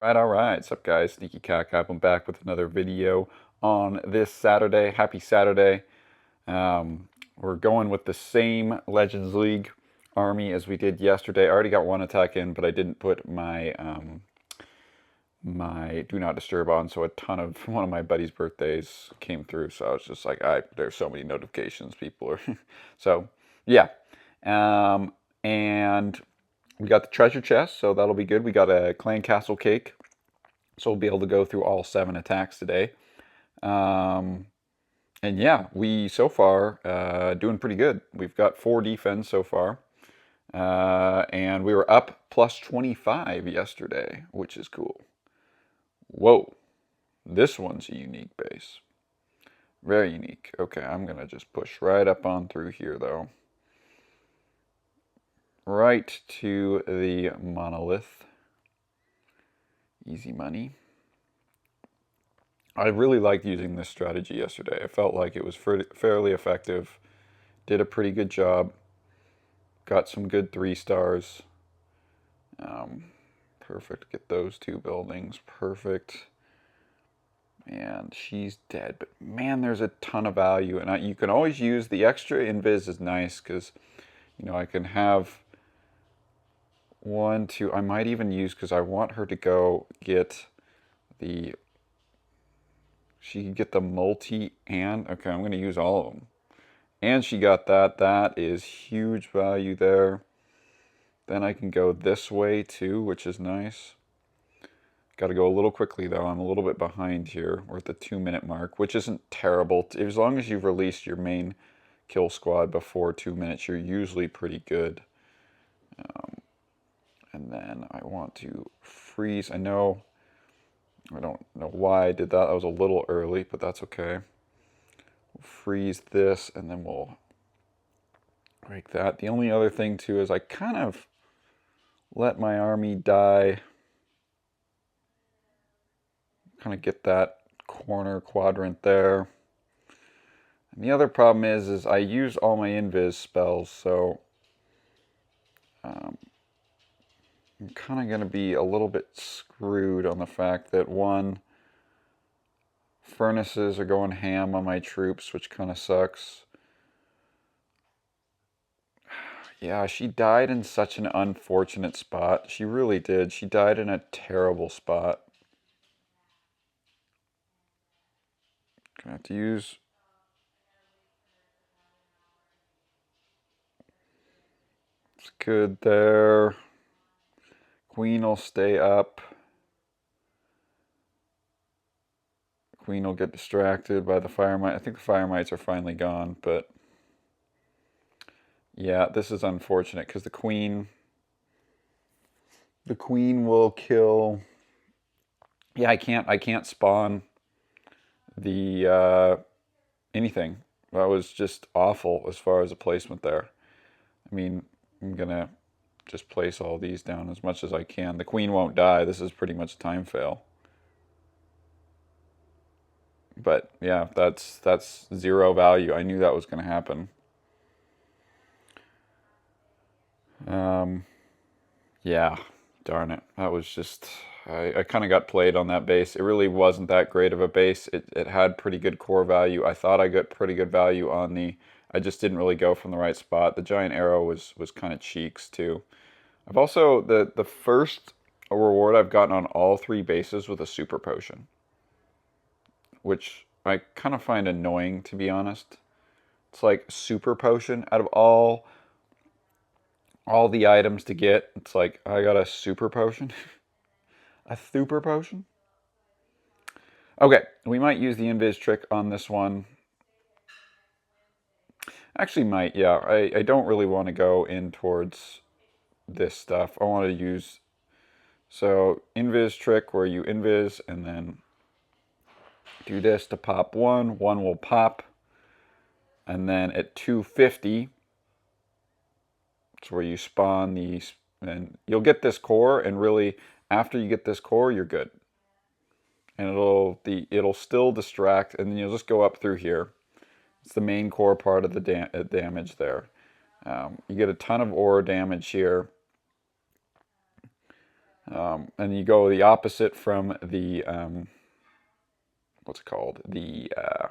All right. What's up, guys? Sneaky Cat Cap. I'm back with another video on this Saturday. Happy Saturday. We're going with the same Legends League army as we did yesterday. I already got one attack in, but I didn't put my Do Not Disturb on, so a ton of one of my buddy's birthdays came through. So I was just like, there's so many notifications. People are so yeah. And we got the treasure chest, so that'll be good. We got a clan castle cake. So we'll be able to go through all 7 attacks today. Um, and yeah, we so far doing pretty good. We've got 4 defense so far. And we were up plus 25 yesterday, which is cool. Whoa, this one's a unique base. Very unique. Okay, I'm going to just push right up on through here, though. Right to the monolith. Easy money. I really liked using this strategy yesterday. I felt like it was fairly effective. Did a pretty good job. Got some good 3 stars. Perfect. Get those 2 buildings. Perfect. And she's dead. But man, there's a ton of value. And you can always use the extra invis is nice because, I can have 1, 2. I might even use, because I want her to go get the... She can get the multi and... Okay, I'm going to use all of them. And she got that. That is huge value there. Then I can go this way too, which is nice. Got to go a little quickly though. I'm a little bit behind here. We're at the 2-minute mark, which isn't terrible. As long as you've released your main kill squad before 2 minutes, you're usually pretty good. And then I want to freeze. I don't know why I did that. That was a little early, but that's okay. We'll freeze this, and then we'll break that. The only other thing too is I kind of let my army die. Kind of get that corner quadrant there. And the other problem is I use all my invis spells, so I'm kind of going to be a little bit screwed on the fact that, one, furnaces are going ham on my troops, which kind of sucks. Yeah, she died in such an unfortunate spot. She really did. She died in a terrible spot. Gonna have to use... It's good there. Queen will stay up. Queen will get distracted by the fire mite. I think the fire mites are finally gone, but yeah, this is unfortunate because the queen will kill. Yeah, I can't spawn the anything. That was just awful as far as the placement there. I mean, I'm gonna just place all these down as much as I can. The queen won't die. This is pretty much a time fail. But yeah, that's 0 value. I knew that was going to happen. Yeah, darn it. That was just... I kind of got played on that base. It really wasn't that great of a base. It had pretty good core value. I thought I got pretty good value on the... I just didn't really go from the right spot. The giant arrow was kind of cheeks too. I've also... The first reward I've gotten on all 3 bases with a super potion, which I kind of find annoying, to be honest. It's like super potion out of all the items to get. It's like I got a super potion. A super potion. Okay, we might use the invis trick on this one. Actually might, yeah. I don't really want to go in towards this stuff. I want to use... So invis trick where you invis and then do this to pop 1. 1 will pop. And then at 250, it's where you spawn these, and you'll get this core, and really, after you get this core, you're good. And it'll still distract, and then you'll just go up through here. It's the main core part of the damage there. You get a ton of aura damage here. And you go the opposite from the, what's it called? Yeah,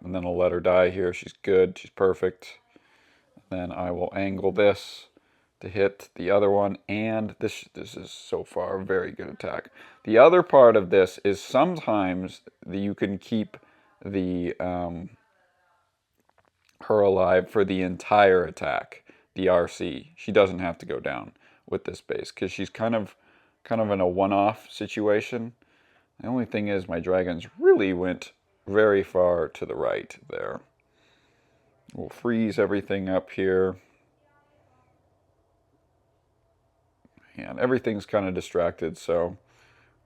and then I'll let her die here. She's good, she's perfect. Then I will angle this to hit the other one, and this is so far a very good attack. The other part of this is sometimes you can keep the her alive for the entire attack, the RC. She doesn't have to go down with this base because she's kind of in a one-off situation. The only thing is my dragons really went very far to the right there. We'll freeze everything up here. And everything's kind of distracted, so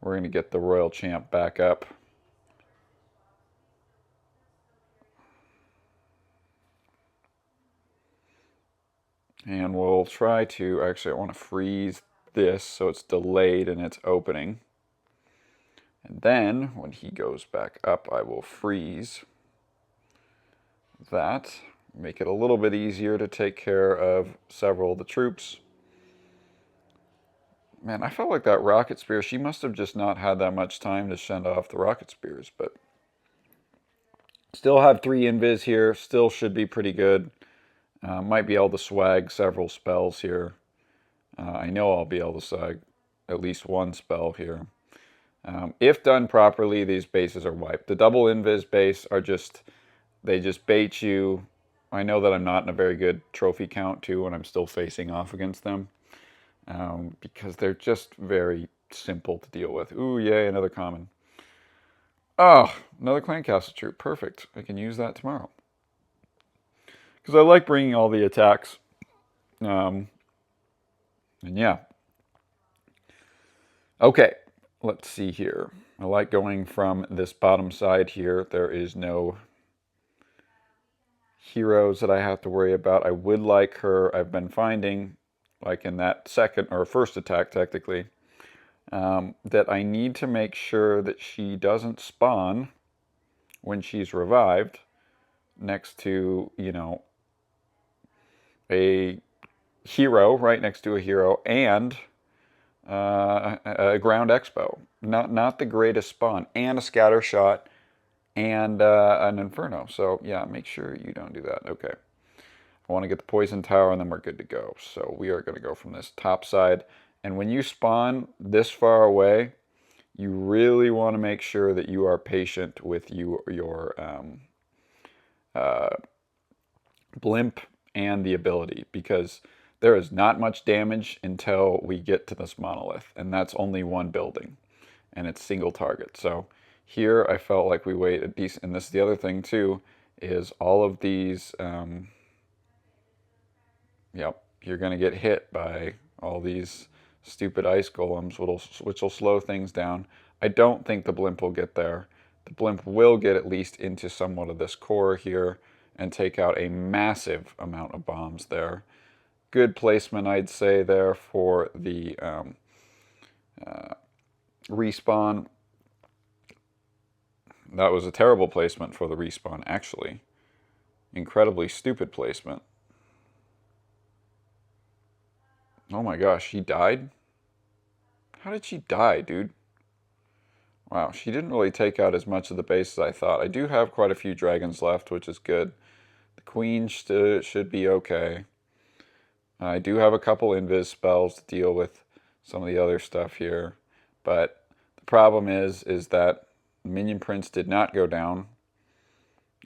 we're going to get the Royal Champ back up. And we'll try to, actually I want to freeze this so it's delayed in its opening. And then when he goes back up, I will freeze that. Make it a little bit easier to take care of several of the troops. Man, I felt like that rocket spear, she must have just not had that much time to send off the rocket spears, but still have 3 invis here, still should be pretty good. Might be able to swag several spells here. I know I'll be able to swag at least 1 spell here. If done properly, these bases are wiped. The double invis base are just, they just bait you. I know that I'm not in a very good trophy count too when I'm still facing off against them. Because they're just very simple to deal with. Ooh, yay, another common. Oh, another clan castle troop. Perfect. I can use that tomorrow. Because I like bringing all the attacks. And yeah. Okay, let's see here. I like going from this bottom side here. There is no heroes that I have to worry about. I would like her. I've been finding, like in that second or first attack technically, that I need to make sure that she doesn't spawn when she's revived next to, you know, a hero, right next to a hero, and a ground expo. Not the greatest spawn, and a scatter shot, and an inferno. So yeah, make sure you don't do that. Okay. I want to get the poison tower, and then we're good to go. So we are going to go from this top side. And when you spawn this far away, you really want to make sure that you are patient with your blimp and the ability, because there is not much damage until we get to this monolith, and that's only 1 building, and it's single target. So here I felt like we wait a decent, and this is the other thing too, is all of these, yep, you're going to get hit by all these stupid ice golems, which will slow things down. I don't think the blimp will get there. The blimp will get at least into somewhat of this core here and take out a massive amount of bombs there. Good placement, I'd say, there for the respawn. That was a terrible placement for the respawn, actually. Incredibly stupid placement. Oh my gosh, she died? How did she die, dude? Wow, she didn't really take out as much of the base as I thought. I do have quite a few dragons left, which is good. The queen should be okay. I do have a couple invis spells to deal with some of the other stuff here. But the problem is that Minion Prince did not go down.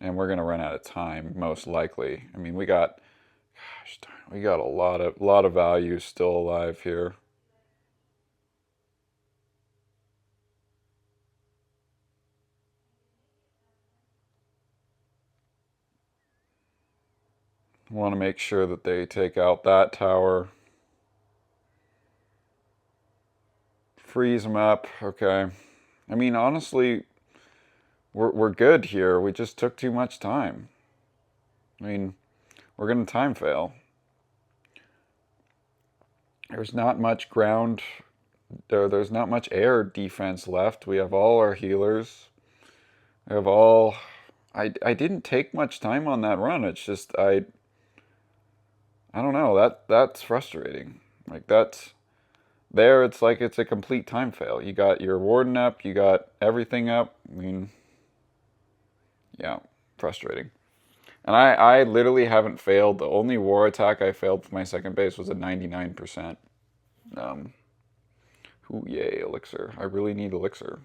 And we're going to run out of time, most likely. I mean, we got a lot of value still alive here. Want to make sure that they take out that tower. Freeze them up. Okay. I mean, honestly, we're good here. We just took too much time. I mean, we're going to time fail. There's not much ground. There's not much air defense left. We have all our healers. We have all... I didn't take much time on that run. It's just, I don't know. That's frustrating. Like, that's... there it's like it's a complete time fail. You got your warden up, you got everything up. I mean, yeah, frustrating. And I literally haven't failed. The only war attack I failed with my second base was a 99%. Ooh, yay, elixir. I really need elixir.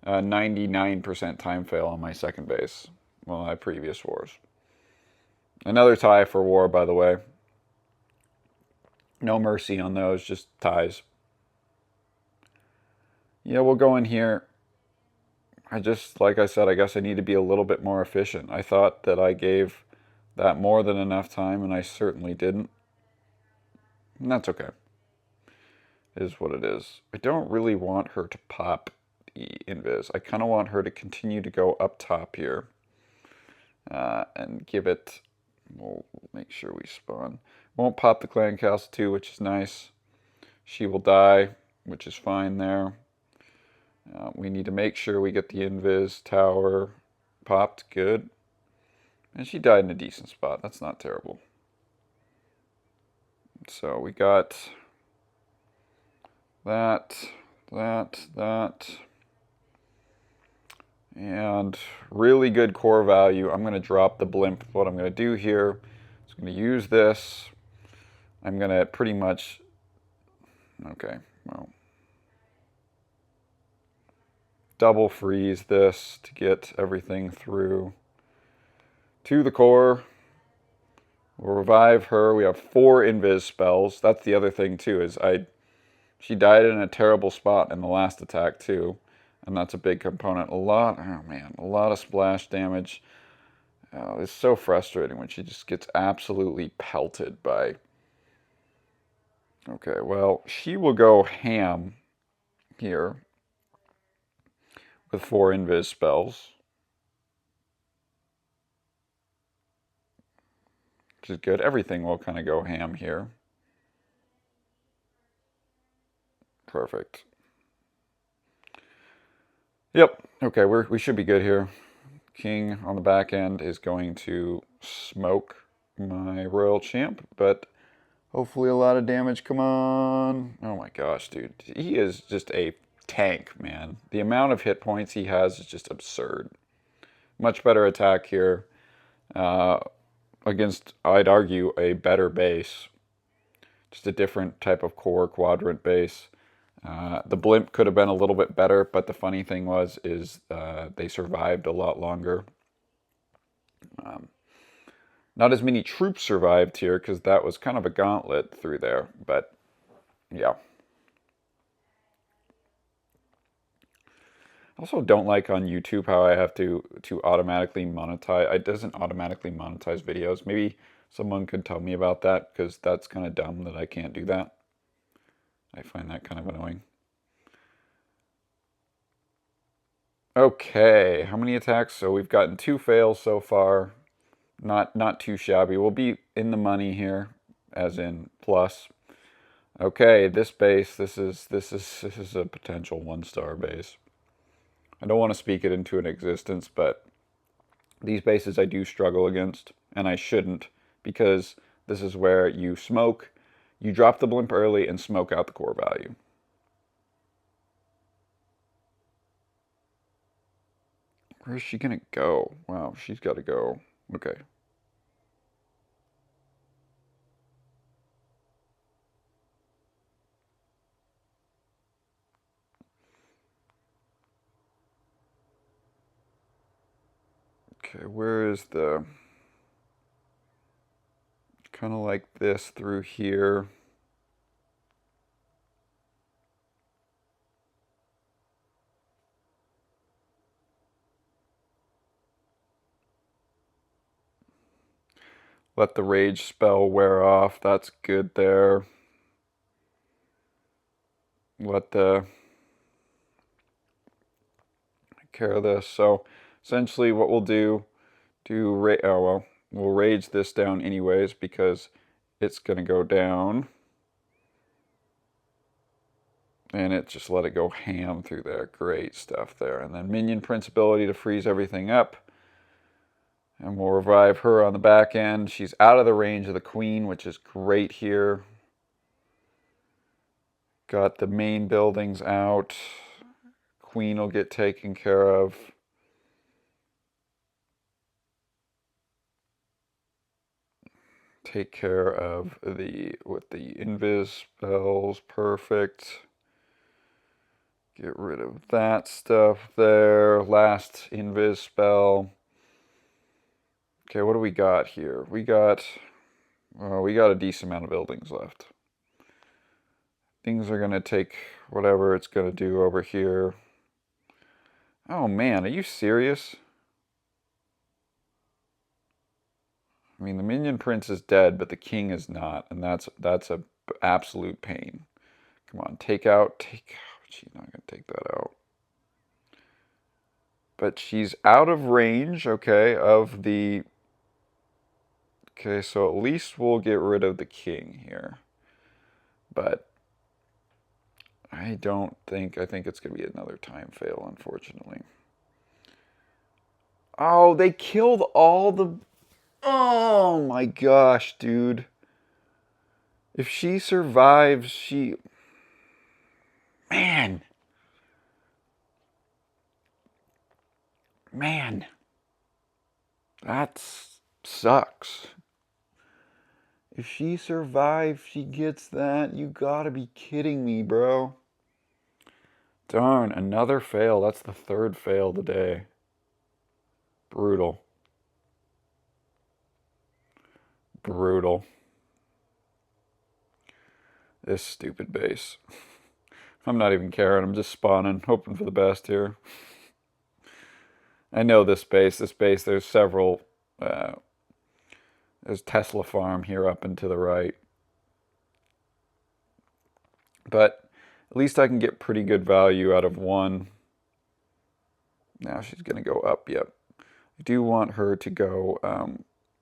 99% time fail on my second base. Well, my previous wars. Another tie for war, by the way. No mercy on those, just ties. Yeah, we'll go in here. Like I said, I guess I need to be a little bit more efficient. I thought that I gave that more than enough time, and I certainly didn't. And that's okay. It is what it is. I don't really want her to pop the invis. I kind of want her to continue to go up top here. And give it... We'll make sure we spawn. Won't pop the clan castle too, which is nice. She will die, which is fine there. We need to make sure we get the invis tower popped good. And she died in a decent spot. That's not terrible. So we got that. And really good core value. I'm going to drop the blimp. What I'm going to do here is I'm going to use this. I'm going to pretty much... Okay, well... double freeze this to get everything through to the core. We'll revive her. We have 4 invis spells. That's the other thing too, is she died in a terrible spot in the last attack too. And that's a big component. Oh man, a lot of splash damage. It's so frustrating when she just gets absolutely pelted by... Okay, well, she will go ham here with 4 invis spells. Which is good. Everything will kind of go ham here. Perfect. Yep. Okay, we should be good here. King on the back end is going to smoke my royal champ, but hopefully a lot of damage. Come on. Oh my gosh, dude. He is just a tank, man. The amount of hit points he has is just absurd. Much better attack here against, I'd argue, a better base. Just a different type of core quadrant base. The blimp could have been a little bit better, but the funny thing is they survived a lot longer. Not as many troops survived here because that was kind of a gauntlet through there, but yeah. I also don't like on YouTube how I have to automatically monetize. It doesn't automatically monetize videos. Maybe someone could tell me about that because that's kind of dumb that I can't do that. I find that kind of annoying. Okay, how many attacks? So we've gotten 2 fails so far. Not too shabby. We'll be in the money here, as in plus. Okay, this base. This is a potential 1-star base. I don't want to speak it into an existence, but these bases I do struggle against, and I shouldn't, because this is where you smoke. You drop the blimp early and smoke out the core value. Where's she gonna go? Wow, she's got to go. Okay. Okay, where is the... Kind of like this through here. Let the rage spell wear off. That's good there. Let the... Take care of this. So essentially what we'll do... we'll rage this down anyways because it's going to go down. And it just let it go ham through there. Great stuff there. And then minion prince ability to freeze everything up. And we'll revive her on the back end. She's out of the range of the queen, which is great here. Got the main buildings out. Queen will get taken care of. Take care of with the invis spells. Perfect. Get rid of that stuff there. Last invis spell. Okay, what do we got here? We got a decent amount of buildings left. Things are going to take whatever it's going to do over here. Oh man, are you serious? I mean, the minion prince is dead, but the king is not, and that's a absolute pain. Come on, take out. She's not going to take that out. But she's out of range, okay, of the... Okay, so at least we'll get rid of the king here. But I think it's going to be another time fail, unfortunately. Oh, they killed all the... Oh my gosh, dude. If she survives, she... Man. Man. That sucks. If she survives, she gets that. You gotta be kidding me, bro. Darn, another fail. That's the third fail today. Brutal. Brutal. This stupid base. I'm not even caring. I'm just spawning, hoping for the best here. I know this base. There's several. There's Tesla farm here up and to the right. But at least I can get pretty good value out of one. Now she's going to go up, yep. I do want her to go,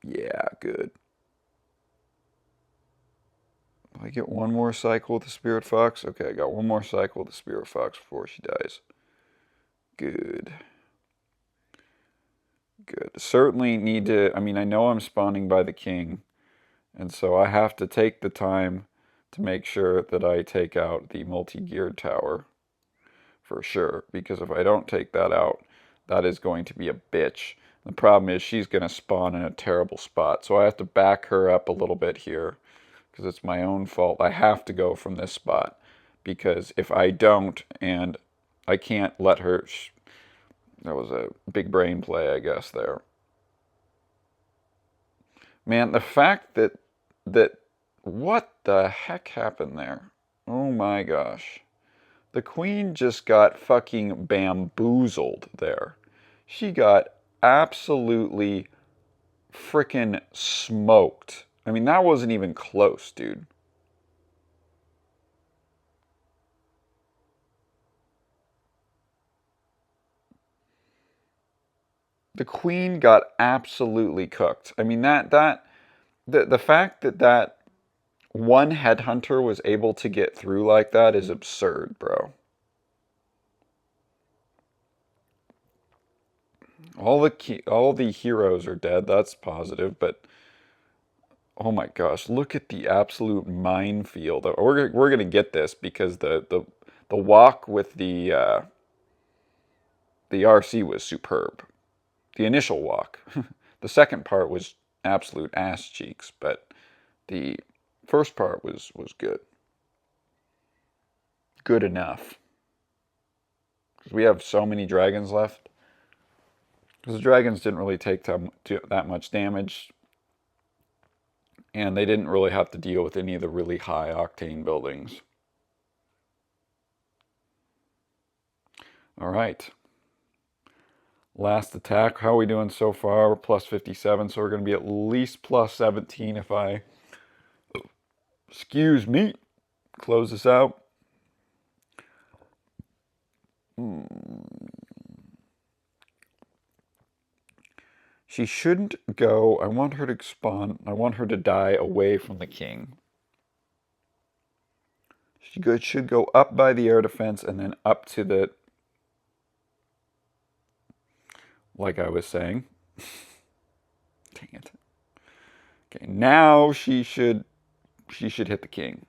yeah, good. Will I get one more cycle with the Spirit Fox? Okay, I got one more cycle with the Spirit Fox before she dies. Good. Good. Certainly need to, I mean, I know I'm spawning by the king, and so I have to take the time to make sure that I take out the multi-geared tower. For sure, because if I don't take that out, that is going to be a bitch. The problem is she's going to spawn in a terrible spot, so I have to back her up a little bit here, because it's my own fault. I have to go from this spot, because if I don't, and I can't let her... That was a big brain play, I guess, there. Man, the fact that... What the heck happened there? Oh my gosh. The queen just got fucking bamboozled there. She got absolutely frickin' smoked. I mean, that wasn't even close, dude. The queen got absolutely cooked. I mean, the fact that one headhunter was able to get through like that is absurd, bro. All the heroes are dead. That's positive, but oh my gosh, look at the absolute minefield. We're gonna get this because the walk with the RC was superb. The initial walk, the second part was absolute ass cheeks, but the first part was good. Good enough. Because we have so many dragons left. Because the dragons didn't really take that much damage. And they didn't really have to deal with any of the really high octane buildings. All right. Last attack. How are we doing so far? We're plus 57, so we're going to be at least plus 17 if I... Excuse me. Close this out. She shouldn't go. I want her to spawn. I want her to die away from the king. She should go up by the air defense and then up to the... Like I was saying. Dang it. Okay, now she should hit the king.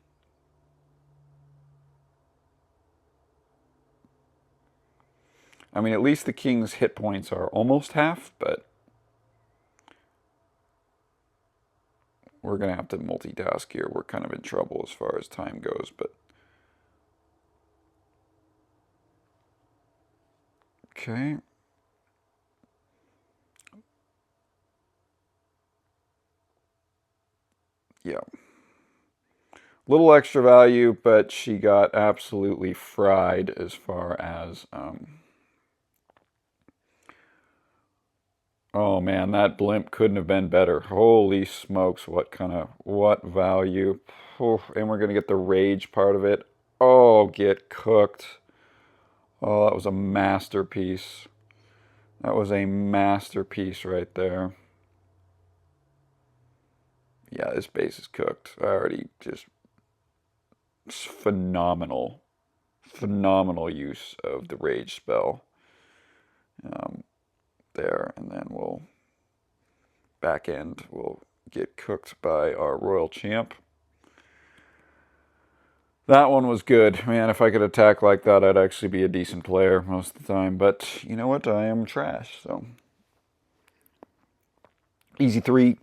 I mean, at least the king's hit points are almost half, but we're going to have to multitask here. We're kind of in trouble as far as time goes, but okay. Yeah. Little extra value, but she got absolutely fried as far as oh man, that blimp couldn't have been better. Holy smokes, what value. Oof, and we're going to get the rage part of it. Oh, get cooked. Oh, that was a masterpiece. That was a masterpiece right there. Yeah, this base is cooked. I already just phenomenal, phenomenal use of the rage spell there, and then we'll back end will get cooked by our royal champ. That one was good. Man, if I could attack like that, I'd actually be a decent player most of the time. But you know what? I am trash, so. Easy 3.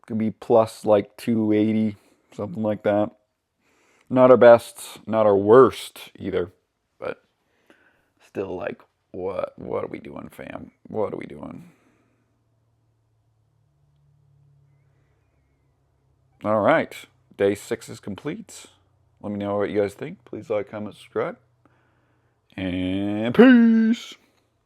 Could be plus like 280, something like that. Not our best, not our worst either. But still like, what are we doing, fam? What are we doing? All right. Day 6 is complete. Let me know what you guys think. Please like, comment, subscribe. And peace.